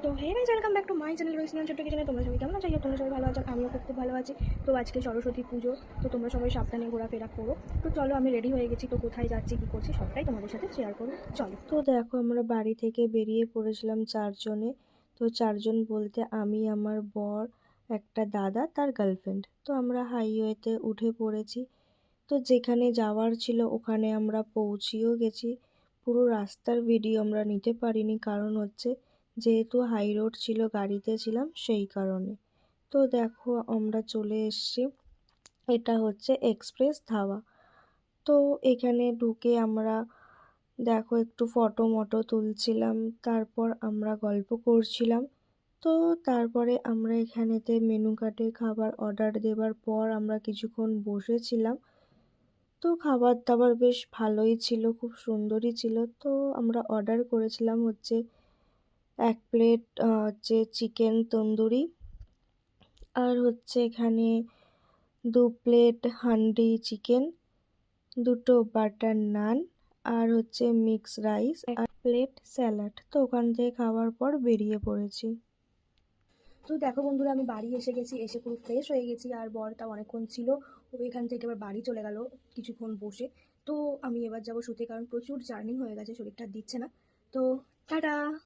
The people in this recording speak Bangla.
তো hey guys, welcome back to my channel রয়েছে ছোট্ট কিচেনে। তোমরা সবাই কেমন আছো? তোমরা সবাই ভালো আছো, আমিও খুব ভালো আছি। তো আজকে সরস্বতী পুজো, তো তোমরা সবাই সাবধানে ঘোরাফেরা করো। তো চলো, আমি রেডি হয়ে গেছি। তো কোথায় যাচ্ছি, কী করছি, সবটাই তোমাদের সাথে শেয়ার করো। চলো। তো দেখো, আমরা বাড়ি থেকে বেরিয়ে পড়েছিলাম চারজনে। তো চারজন বলতে আমি, আমার বর, একটা দাদা, তার গার্লফ্রেন্ড। তো আমরা হাইওয়েতে উঠে পড়েছি। তো যেখানে যাওয়ার ছিল ওখানে আমরা পৌঁছেও গেছি। পুরো রাস্তার ভিডিও আমরা নিতে পারিনি, কারণ হচ্ছে যেহেতু হাই রোড ছিল, গাড়িতে ছিলাম সেই কারণে। তো দেখো, আমরা চলে এসেছি। এটা হচ্ছে এক্সপ্রেস ধাবা। তো এখানে ঢুকে আমরা দেখো একটু ফটো মটো তুলছিলাম, তারপর আমরা গল্প করছিলাম। তো তারপরে আমরা এখানেতে মেনু কার্ডে খাবার অর্ডার দেওয়ার পর আমরা কিছুক্ষণ বসেছিলাম। তো খাবার দাবার বেশ ভালোই ছিল, খুব সুন্দরই ছিল। তো আমরা অর্ডার করেছিলাম হচ্ছে 1 প্লেট হচ্ছে চিকেন তন্দুরি, আর হচ্ছে এখানে 2 প্লেট হান্ডি চিকেন, 2টো বাটার নান, আর হচ্ছে মিক্স রাইস, 1 প্লেট স্যালাড। তো ওখান থেকে খাওয়ার পর বেরিয়ে পড়েছি। তো দেখো বন্ধুরা, আমি বাড়ি এসে গেছি, এসে পুরো ফ্রেশ হয়ে গেছি। আর বরটা অনেকক্ষণ ছিল, ও এখান থেকে এবার বাড়ি চলে গেল কিছুক্ষণ বসে। তো আমি এবার যাবো শুতে, কারণ প্রচুর জার্নি হয়ে গেছে, শরীরটা দিচ্ছে না। তো টাটা।